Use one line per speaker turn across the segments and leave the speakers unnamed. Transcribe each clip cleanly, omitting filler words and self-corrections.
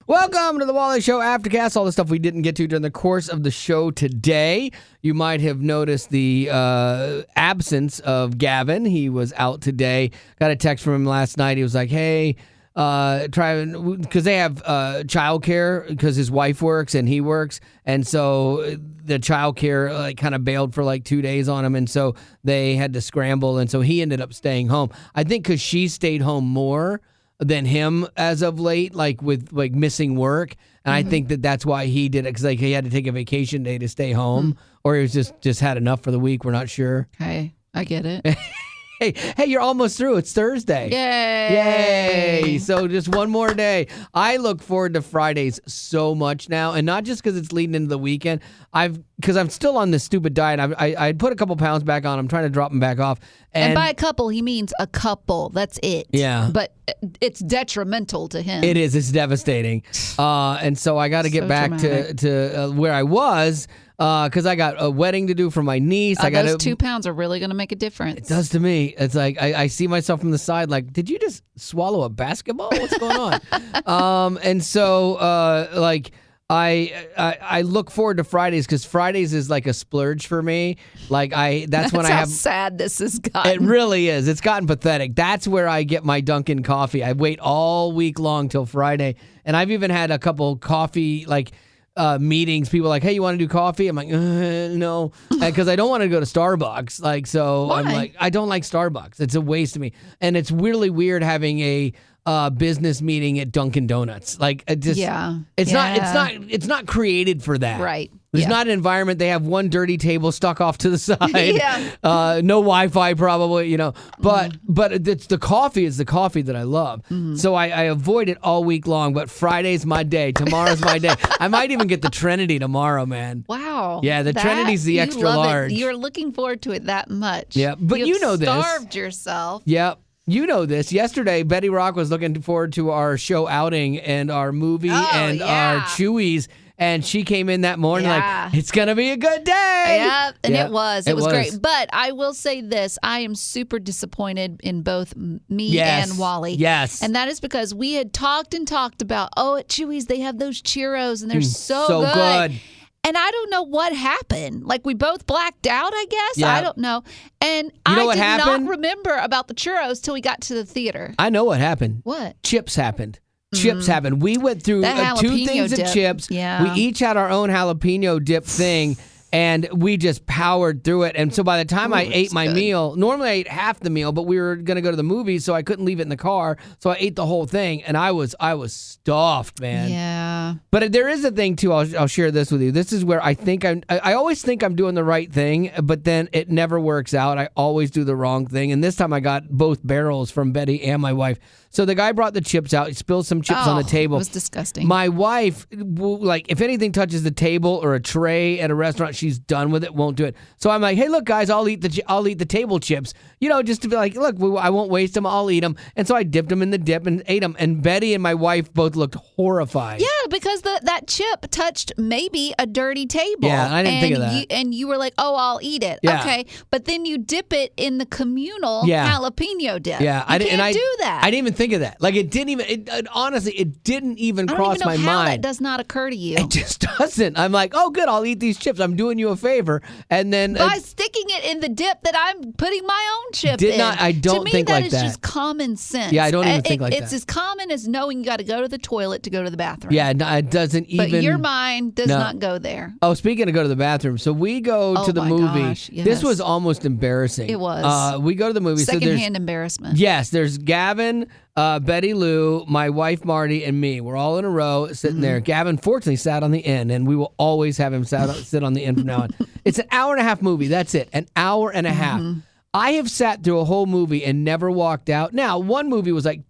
Welcome to the Wally Show Aftercast. All the stuff we didn't get to during the course of the show today. You might have noticed the absence of Gavin. He was out today. Got a text from him last night. He was like, hey, try, because they have childcare because his wife works and he works. And so the childcare kind of bailed for like 2 days on him. And so they had to scramble. And so he ended up staying home. I think because she stayed home more than him as of late, like with like missing work. And I think that's why he did it, because like he had to take a vacation day to stay home, or he was just had enough for the week. We're not sure.
Hey, I get it.
Hey, you're almost through. It's Thursday. Yay! So just one more day. I look forward to Fridays so much now, and not just because it's leading into the weekend. Because I'm still on this stupid diet. I put a couple pounds back on. I'm trying to drop them back off.
And by a couple, he means a couple. That's it.
Yeah.
But it's detrimental to him.
It is. It's devastating. And so I got to get back to where I was. Because I got a wedding to do for my niece.
Those 2 pounds are really going to make
It
a difference.
does to me. It's like I see myself from the side like, did you just swallow a basketball? What's going on? And so I look forward to Fridays, because Fridays is like a splurge for me. Like that's when I have.
How sad this has gotten.
It really is. It's gotten pathetic. That's where I get my Dunkin' coffee. I wait all week long till Friday, and I've even had a couple coffee meetings. People are like, hey, you want to do coffee? I'm like, no, because I don't want to go to Starbucks. Like, so
Why?
I'm like, I don't like Starbucks. It's a waste of me, and it's really weird having a business meeting at Dunkin' Donuts. Like, it's not created for that.
Right.
There's not an environment. They have one dirty table stuck off to the side. No Wi-Fi probably, But it's the coffee is the coffee that I love. So I avoid it all week long. But Friday's my day. Tomorrow's my day. I might even get the Trinity tomorrow, man.
Wow.
Yeah, the Trinity's the extra large.
You're looking forward to it that much.
Yeah, but you know this.
You've starved yourself.
Yep. You know this. Yesterday, Betty Rock was looking forward to our show outing and our movie our Chewies. And she came in that morning like, it's going to be a good day.
Yeah, and it was. It was great. But I will say this. I am super disappointed in both me and Wally.
Yes.
And that is because we had talked about, at Chewy's, they have those churros, and they're so good. And I don't know what happened. Like, we both blacked out, I guess. Yeah. I don't know. And I did not remember about the churros till we got to the theater.
I know what happened.
What?
Chips happened. Chips happened. We went through 2 things of chips.
Yeah.
We each had our own jalapeno dip thing, and we just powered through it. And so by the time I ate my meal, normally I ate half the meal, but we were going to go to the movies, so I couldn't leave it in the car. So I ate the whole thing, and I was stuffed, man.
Yeah.
But there is a thing, too. I'll share this with you. This is where I think I always think I'm doing the right thing, but then it never works out. I always do the wrong thing. And this time I got both barrels from Betty and my wife. So the guy brought the chips out. He spilled some chips on the table.
It was disgusting.
My wife, like, if anything touches the table or a tray at a restaurant, she's done with it, won't do it. So I'm like, hey, look, guys, I'll eat the table chips. Just to be like, look, I won't waste them. I'll eat them. And so I dipped them in the dip and ate them. And Betty and my wife both looked horrified.
Yeah, because that chip touched maybe a dirty table.
Yeah, I didn't think of that.
And you were like, I'll eat it.
Yeah.
Okay, but then you dip it in the communal jalapeno dip.
Yeah,
I can't do that.
I didn't even think of that. Like, it didn't even. Honestly, it didn't even cross my mind.
I don't even know how that does not occur to you.
It just doesn't. I'm like, oh, good, I'll eat these chips. I'm doing you a favor, and then
by sticking it in the dip that I'm putting my own chip in.
I don't think like that.
To me, that is just common sense.
Yeah, I don't even think like that.
It's as common as knowing you got to go to the toilet to go to the bathroom.
Yeah, it doesn't even.
But your mind does not go there.
Oh, speaking of go to the bathroom, so we go to the movie.
Gosh, yes.
This was almost embarrassing.
It was.
We go to the movie.
Secondhand embarrassment.
Yes, there's Gavin, Betty Lou, my wife Marty, and me. We're all in a row sitting there. Gavin fortunately sat on the end, and we will always have him sit on the end from now on. It's an hour and a half movie. That's it. An hour and a half. I have sat through a whole movie and never walked out. Now, one movie was like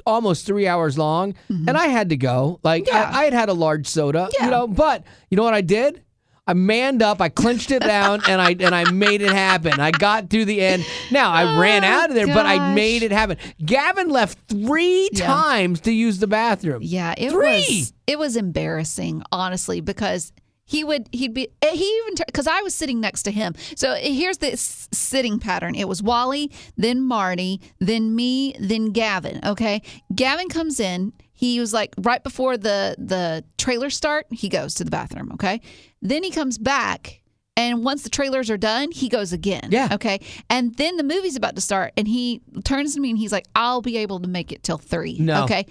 almost 3 hours long, and I had to go. Like, I had a large soda, but you know what I did? I manned up, I clenched it down, and I made it happen. I got through the end. Now, I ran out of there, but I made it happen. Gavin left 3 times to use the bathroom.
Yeah, it was embarrassing, honestly, because he'd be, he even, because I was sitting next to him. So here's the sitting pattern. It was Wally, then Marty, then me, then Gavin. Okay. Gavin comes in. He was like, right before the trailers start, he goes to the bathroom. Okay. Then he comes back. And once the trailers are done, he goes again.
Yeah.
Okay. And then the movie's about to start, and he turns to me and he's like, I'll be able to make it till 3.
No.
Okay.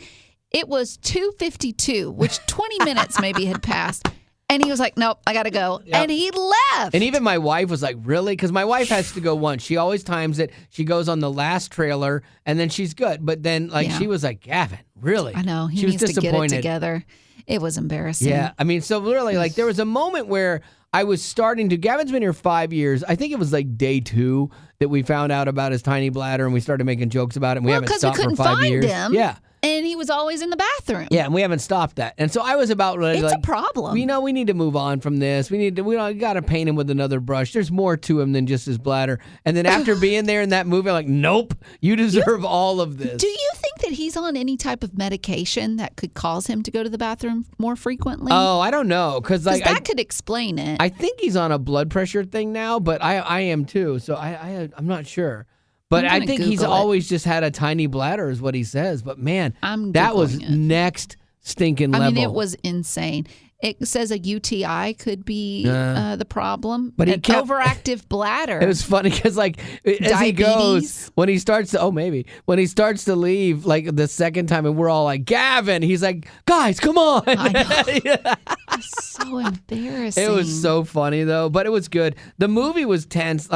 It was 2:52, which 20 minutes maybe had passed. And he was like, nope, I got to go. Yep. And he left.
And even my wife was like, really? Because my wife has to go once. She always times it. She goes on the last trailer, and then she's good. But then, she was like, Gavin, really?
I know. He
she
needs
was disappointed.
to get it together. It was embarrassing.
Yeah. I mean, so really, there was a moment where I was starting to, Gavin's been here 5 years. I think it was like day 2 that we found out about his tiny bladder, and we started making jokes about it, and we haven't stopped for 5 years.
Him.
Yeah.
And he was always in the bathroom.
Yeah, and we haven't stopped that. And so I was about ready.
It's a problem.
We need to move on from this. We got to paint him with another brush. There's more to him than just his bladder. And then after being there in that movie, I'm like, nope, you deserve all of this.
Do you think that he's on any type of medication that could cause him to go to the bathroom more frequently?
Oh, I don't know. Because
that could explain it.
I think he's on a blood pressure thing now, but I am too. So I'm not sure. But I think he's always just had a tiny bladder is what he says. But man, that was next stinking level.
I mean, it was insane. It says a UTI could be the problem.
But
an overactive bladder.
It was funny because as he goes, when he starts to, when he starts to leave the second time and we're all like, Gavin, he's like, guys, come on.
I know. It's so embarrassing.
It was so funny though, but it was good. The movie was tense.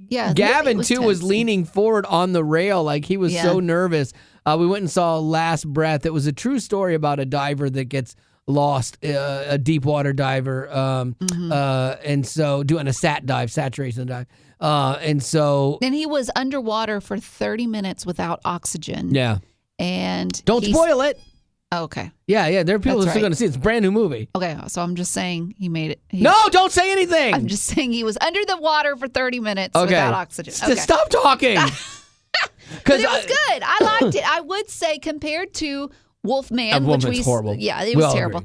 Gavin too was leaning forward on the rail. He was so nervous. We went and saw Last Breath. It was a true story about a diver that gets lost, a deep water diver, and so doing a saturation dive, and
he was underwater for 30 minutes without oxygen.
Yeah,
and
don't spoil it.
Oh, okay.
Yeah. There are people who are still going to see it. It's a brand new movie.
Okay, so I'm just saying he made it.
No, don't say anything.
I'm just saying he was under the water for 30 minutes without oxygen. Okay.
Stop talking.
But it was good. I liked it. I would say compared to Wolfman, which was
horrible.
Yeah, it was terrible.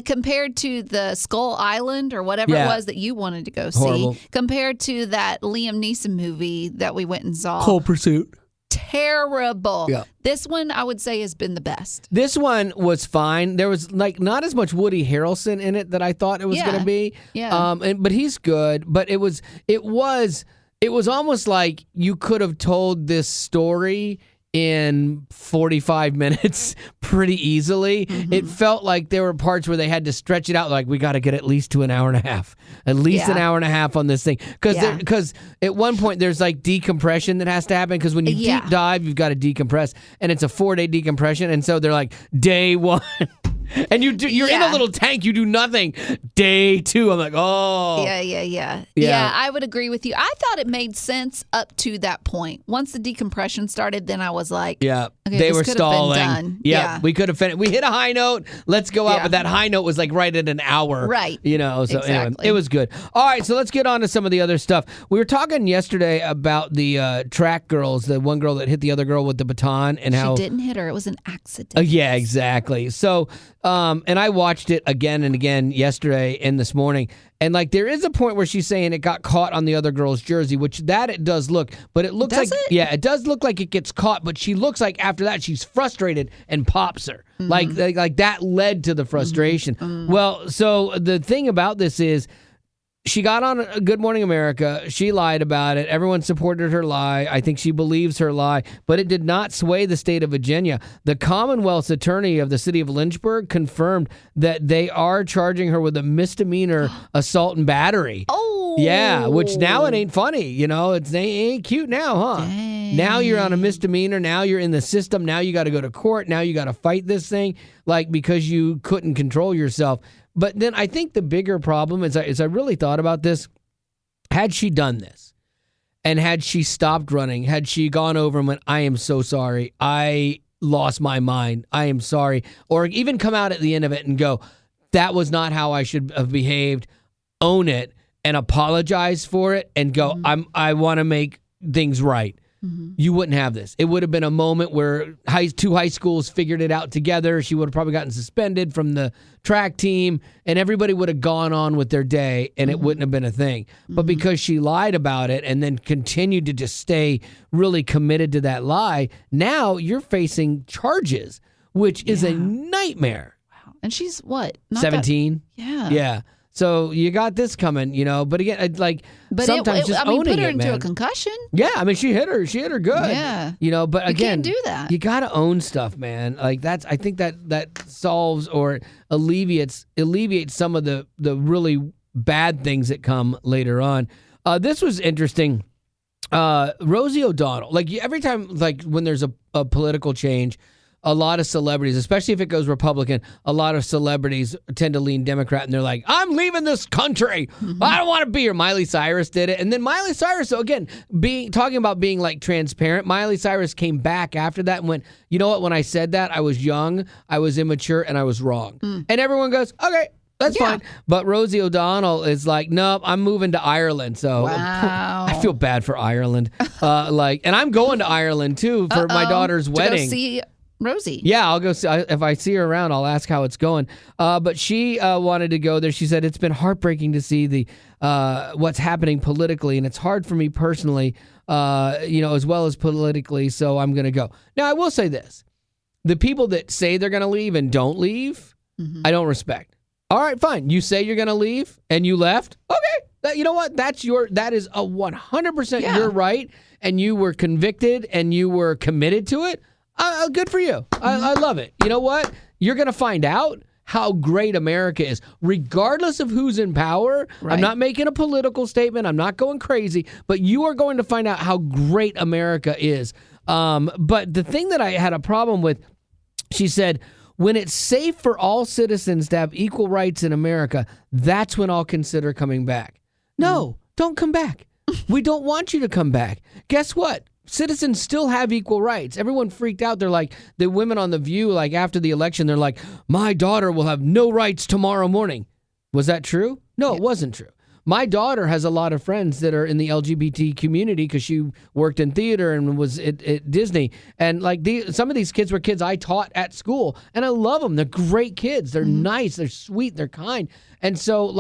Compared to the Skull Island or whatever it was that you wanted to go see, compared to that Liam Neeson movie that we went and saw,
Cold Pursuit.
Terrible.
Yeah.
This one I would say has been the best.
This one was fine. There was not as much Woody Harrelson in it that I thought it was going to be.
Yeah.
But he's good. But it was almost like you could have told this story in 45 minutes pretty easily. Mm-hmm. It felt like there were parts where they had to stretch it out. Like, we got to get at least to an hour and a half. At least an hour and a half on this thing. Because at one point there's decompression that has to happen. Because when you deep dive, you've got to decompress. And it's a 4-day decompression. And so they're like, day 1. And you're in a little tank. You do nothing. Day 2, I'm like, oh.
Yeah, I would agree with you. I thought it made sense up to that point. Once the decompression started, then I was like, okay,
they were stalling.
Done.
Yeah, we could have finished. We hit a high note. Let's go out. But that high note was right at an hour.
Right.
So
exactly.
Anyway, it was good. All right, so let's get on to some of the other stuff. We were talking yesterday about the track girls, the one girl that hit the other girl with the baton, and how
she didn't hit her. It was an accident.
Yeah, exactly. So. And I watched it again and again yesterday and this morning. And there is a point where she's saying it got caught on the other girl's jersey, which it does look. But it looks it does look like it gets caught. But she looks like after that she's frustrated and pops her. Mm-hmm. Like that led to the frustration. Mm-hmm. Well, so the thing about this is, she got on Good Morning America. She lied about it. Everyone supported her lie. I think she believes her lie, but it did not sway the state of Virginia. The Commonwealth's attorney of the city of Lynchburg confirmed that they are charging her with a misdemeanor assault and battery.
Oh.
Yeah, which now it ain't funny. It ain't cute now, huh?
Dang.
Now you're on a misdemeanor. Now you're in the system. Now you got to go to court. Now you got to fight this thing because you couldn't control yourself. But then I think the bigger problem is, I really thought about this, had she done this and had she stopped running, had she gone over and went, I am so sorry, I lost my mind, I am sorry, or even come out at the end of it and go, that was not how I should have behaved, own it and apologize for it and go, I want to make things right. you wouldn't have this. It would have been a moment where two high schools figured it out together. She would have probably gotten suspended from the track team, and everybody would have gone on with their day, and it wouldn't have been a thing. But because she lied about it and then continued to just stay really committed to that lie, now you're facing charges, which is a nightmare.
Wow. And she's what?
17? Yeah. So you got this coming, But again, sometimes just owning it,
put her
man.
into a concussion.
Yeah, I mean, she hit her good.
Yeah.
But again,
you can't do that.
You got to own stuff, man. Like I think that solves or alleviates some of the really bad things that come later on. This was interesting. Rosie O'Donnell, every time, when there's a political change, a lot of celebrities, especially if it goes Republican, a lot of celebrities tend to lean Democrat, and they're like, I'm leaving this country. I don't want to be here. Miley Cyrus did it. And then Miley Cyrus, so again, talking about being transparent, Miley Cyrus came back after that and went, you know what, when I said that, I was young, I was immature, and I was wrong. And everyone goes, okay, that's fine. But Rosie O'Donnell is like, nope, I'm moving to Ireland. So I feel bad for Ireland. And I'm going to Ireland too for my daughter's wedding.
Go see Rosie.
Yeah, I'll go see. If I see her around, I'll ask how it's going. But she wanted to go there. She said, it's been heartbreaking to see the what's happening politically, and it's hard for me personally, as well as politically, so I'm going to go. Now, I will say this. The people that say they're going to leave and don't leave, I don't respect. All right, fine. You say you're going to leave and you left. Okay. You know what? That is a 100% your right, and you were convicted and you were committed to it. Good for you. I love it. You know what? You're going to find out how great America is, regardless of who's in power. Right. I'm not making a political statement. I'm not going crazy, but you are going to find out how great America is. But the thing that I had a problem with, she said, when it's safe for all citizens to have equal rights in America, that's when I'll consider coming back. No, don't come back. We don't want you to come back. Guess what? Citizens still have equal rights. Everyone freaked out. They're like, the women on The View, after the election, they're like, my daughter will have no rights tomorrow morning. Was that true? No, it wasn't true. My daughter has a lot of friends that are in the LGBT community because she worked in theater and was at Disney. And some of these kids were kids I taught at school, and I love them. They're great kids. They're nice. They're sweet. They're kind. And so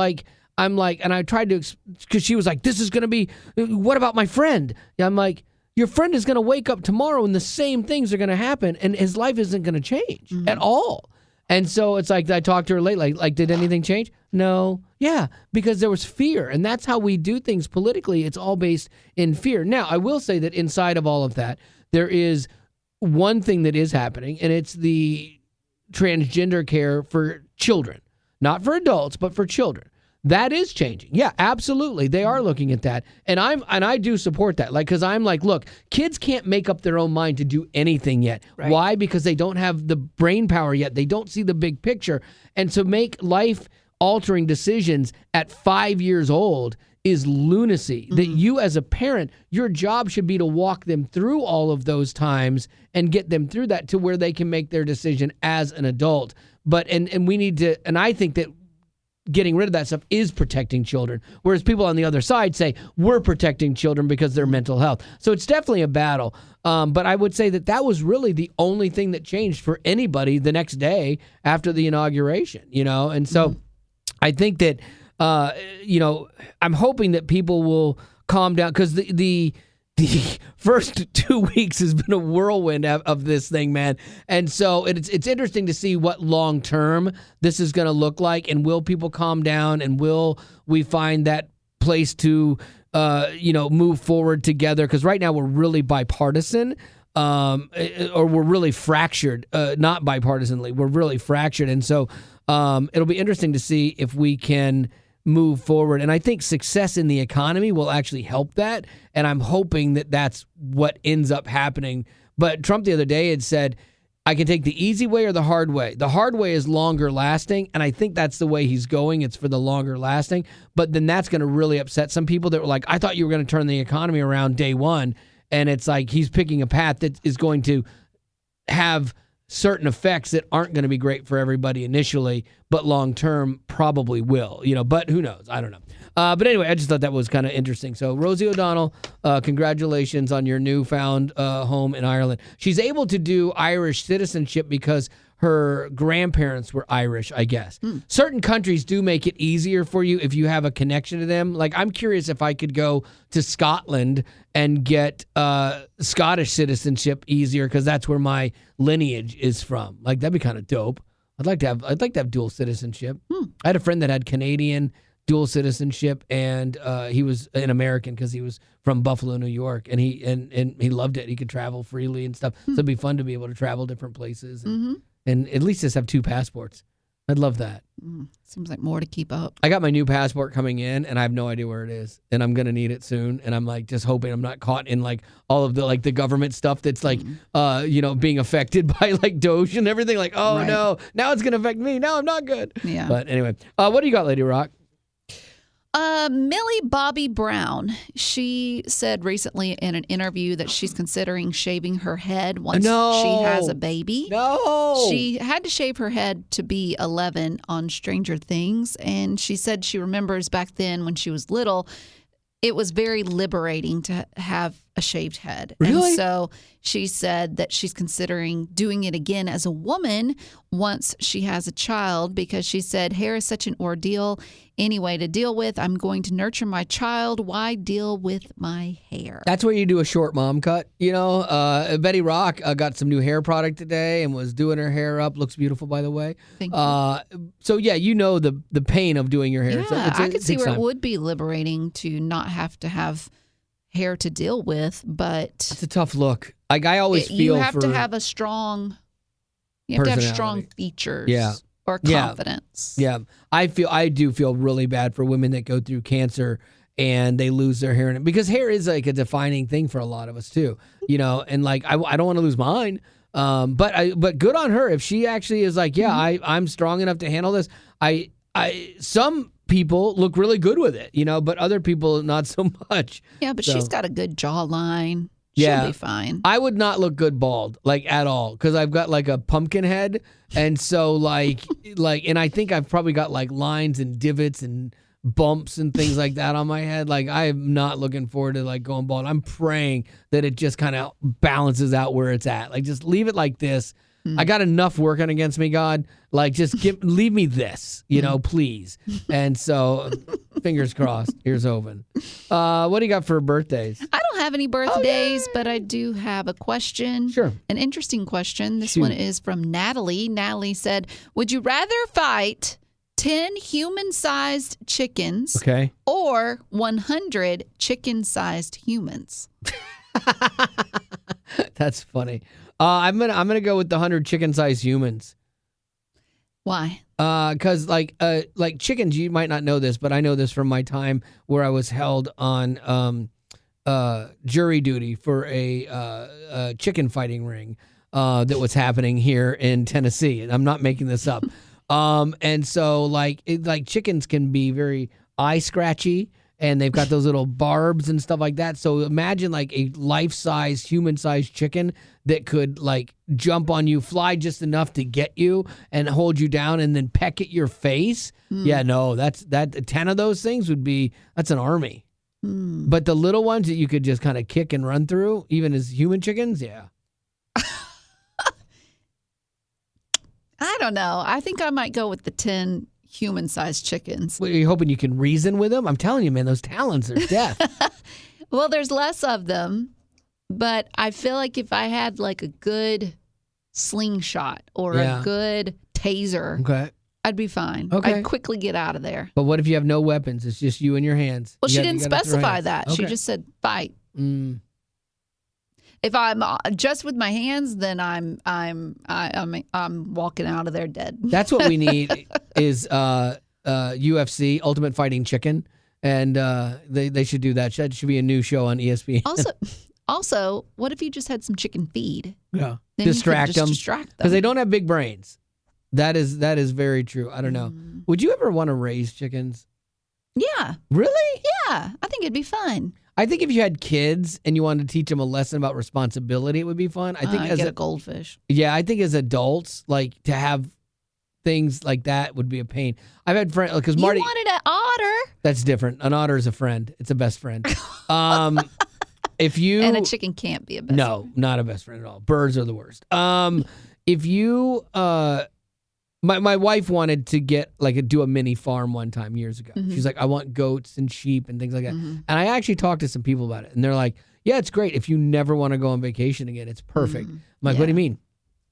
I'm like, and I tried to, because she was like, this is going to be, what about my friend? I'm like, your friend is going to wake up tomorrow and the same things are going to happen, and his life isn't going to change at all. And so it's I talked to her lately, did anything change? No. Yeah, because there was fear, and that's how we do things politically. It's all based in fear. Now, I will say that inside of all of that, there is one thing that is happening, and it's the transgender care for children. Not for adults, but for children. That is changing. Yeah, absolutely. They are looking at that. And I do support that. Because I'm like, look, kids can't make up their own mind to do anything yet. Right. Why? Because they don't have the brain power yet. They don't see the big picture. And to make life-altering decisions at 5 years old is lunacy. That you as a parent, your job should be to walk them through all of those times and get them through that to where they can make their decision as an adult. But and we need to, and I think that getting rid of that stuff is protecting children, whereas people on the other side say we're protecting children because of their mental health. So it's definitely a battle. But I would say that was really the only thing that changed for anybody the next day after the inauguration, And so I think that, I'm hoping that people will calm down, because the first 2 weeks has been a whirlwind of this thing, man. And so it's interesting to see what long term this is going to look like, and will people calm down, and will we find that place to move forward together? Because right now we're really bipartisan, or we're really fractured. Not bipartisanly, we're really fractured, and so it'll be interesting to see if we can move forward. And I think success in the economy will actually help that. And I'm hoping that that's what ends up happening. But Trump the other day had said, I can take the easy way or the hard way. The hard way is longer lasting. And I think that's the way he's going. It's for the longer lasting. But then that's going to really upset some people that were like, I thought you were going to turn the economy around day one. And it's like he's picking a path that is going to have certain effects that aren't going to be great for everybody initially, but long term probably will. But who knows? I don't know. But anyway, I just thought that was kind of interesting. So Rosie O'Donnell, congratulations on your newfound home in Ireland. She's able to do Irish citizenship because her grandparents were Irish, I guess. Certain countries do make it easier for you if you have a connection to them. Like, I'm curious if I could go to Scotland and get Scottish citizenship easier because that's where my lineage is from. Like, that'd be kind of dope. I'd like to have dual citizenship. I had a friend that had Canadian dual citizenship, and he was an American because he was from Buffalo, New York, and he loved it. He could travel freely and stuff. So it'd be fun to be able to travel different places. And at least just have 2 passports. I'd love that.
Seems like more to keep up.
I got my new passport coming in, and I have no idea where it is. And I'm going to need it soon. And I'm like just hoping I'm not caught in like all of the government stuff that's like, being affected by like Doge and everything. Like, oh no, now it's going to affect me. Now I'm not good.
Yeah.
But anyway, what do you got, Lady Rock?
Millie Bobby Brown, she said recently in an interview that she's considering shaving her head once she has a baby.
No.
She had to shave her head to be 11 on Stranger Things, and she said she remembers back then when she was little, it was very liberating to have a shaved head.
Really?
And so she said that she's considering doing it again as a woman once she has a child because she said hair is such an ordeal anyway to deal with. I'm going to nurture my child. Why deal with my hair?
That's where you do a short mom cut. Betty Rock got some new hair product today and was doing her hair up. Looks beautiful, by the way.
Thank you.
So yeah, the pain of doing your hair.
Yeah, I could see where it would be liberating to not have to have hair to deal with, but
it's a tough look. Like I always feel
you have to have a strong, features, or confidence.
Yeah, I do feel really bad for women that go through cancer and they lose their hair in it because hair is like a defining thing for a lot of us too. And like I don't want to lose mine. But good on her if she actually is like, I'm strong enough to handle this. Some people look really good with it, but other people not so much.
Yeah, but she's got a good jawline. She'll be fine.
I would not look good bald, like at all, because I've got like a pumpkin head, and so like, and I think I've probably got like lines and divots and bumps and things like that on my head. Like I'm not looking forward to like going bald. I'm praying that it just kind of balances out where it's at. Like just leave it like this. I got enough working against me, God. Like, just leave me this, please. And so, fingers crossed. Ears open. What do you got for birthdays?
I don't have any birthdays, but I do have a question.
Sure.
An interesting question. This one is from Natalie. Natalie said, would you rather fight 10 human-sized chickens or 100 chicken-sized humans?
That's funny. I'm gonna go with the 100 chicken-sized humans.
Why?
Because like chickens, you might not know this, but I know this from my time where I was held on jury duty for a chicken fighting ring that was happening here in Tennessee, and I'm not making this up. And so like chickens can be very eye scratchy. And they've got those little barbs and stuff like that. So imagine like a life-size, human-sized chicken that could like jump on you, fly just enough to get you and hold you down and then peck at your face. Yeah, no, that 10 of those things that's an army. But the little ones that you could just kind of kick and run through, even as human chickens, yeah.
I don't know. I think I might go with the 10 human-sized chickens.
Well, are you hoping you can reason with them? I'm telling you, man, those talons are death.
Well, there's less of them, but I feel like if I had like a good slingshot or a good taser, I'd be fine.
Okay.
I'd quickly get out of there.
But what if you have no weapons? It's just you and your hands.
Well, she didn't specify that. Okay. She just said fight. If I'm just with my hands, then I'm walking out of there dead.
That's what we need is UFC, Ultimate Fighting Chicken, and they should do that. That should be a new show on ESPN.
Also, what if you just had some chicken feed?
Yeah,
then
distract them
because
they don't have big brains. That is very true. I don't know. Would you ever want to raise chickens?
Yeah.
Really?
Yeah, I think it'd be fun.
I think if you had kids and you wanted to teach them a lesson about responsibility, it would be fun. I think
get a goldfish.
Yeah, I think as adults, like to have things like that would be a pain. I've had friends because Marty.
You wanted an otter.
That's different. An otter is a friend. It's a best friend. If you
and a chicken can't be a best friend.
Not a best friend at all. Birds are the worst. If you my wife wanted to get do a mini farm one time years ago.
Mm-hmm.
She's like, I want goats and sheep and things like that. Mm-hmm. And I actually talked to some people about it, and they're like, yeah, it's great if you never want to go on vacation again. It's perfect. Mm-hmm. I'm like, what do you mean?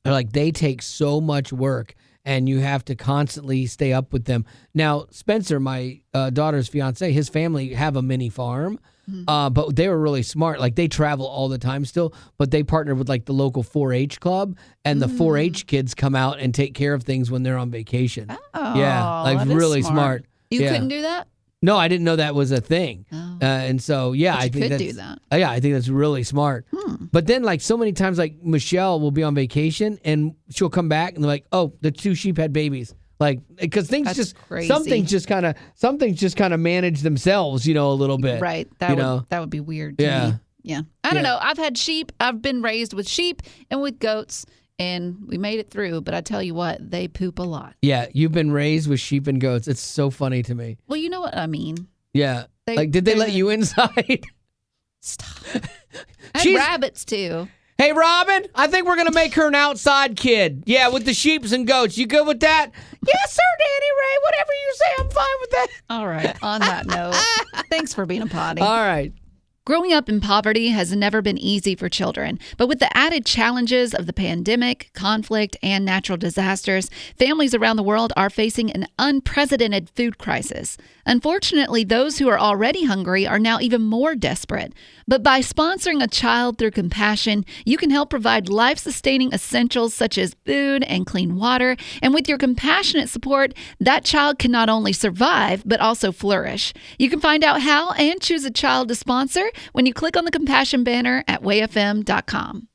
They're like, they take so much work. And you have to constantly stay up with them. Now, Spencer, my daughter's fiance, his family have a mini farm, but they were really smart. Like, they travel all the time still, but they partner with, the local 4-H club, and the 4-H kids come out and take care of things when they're on vacation.
Oh,
yeah, really smart.
You couldn't do that?
No, I didn't know that was a thing.
Oh.
And so, I think
do that.
Yeah, I think that's really smart. But then, so many times, Michelle will be on vacation and she'll come back and they're like, oh, the 2 sheep had babies. Because things something's just kind of manage themselves, a little bit.
Right. That would be weird to me. Yeah. I don't know. I've had sheep. I've been raised with sheep and with goats. And we made it through, but I tell you what, they poop a lot.
Yeah, you've been raised with sheep and goats. It's so funny to me.
Well, you know what I mean.
Yeah. Did they let you inside?
Stop. I had rabbits, too.
Hey, Robin, I think we're going to make her an outside kid. Yeah, with the sheeps and goats. You good with that? Yes, sir, Danny Ray. Whatever you say, I'm fine with that.
All right. On that note, thanks for being a potty.
All right.
Growing up in poverty has never been easy for children, but with the added challenges of the pandemic, conflict, and natural disasters, families around the world are facing an unprecedented food crisis. Unfortunately, those who are already hungry are now even more desperate. But by sponsoring a child through compassion, you can help provide life-sustaining essentials such as food and clean water. And with your compassionate support, that child can not only survive, but also flourish. You can find out how and choose a child to sponsor when you click on the compassion banner at wayfm.com.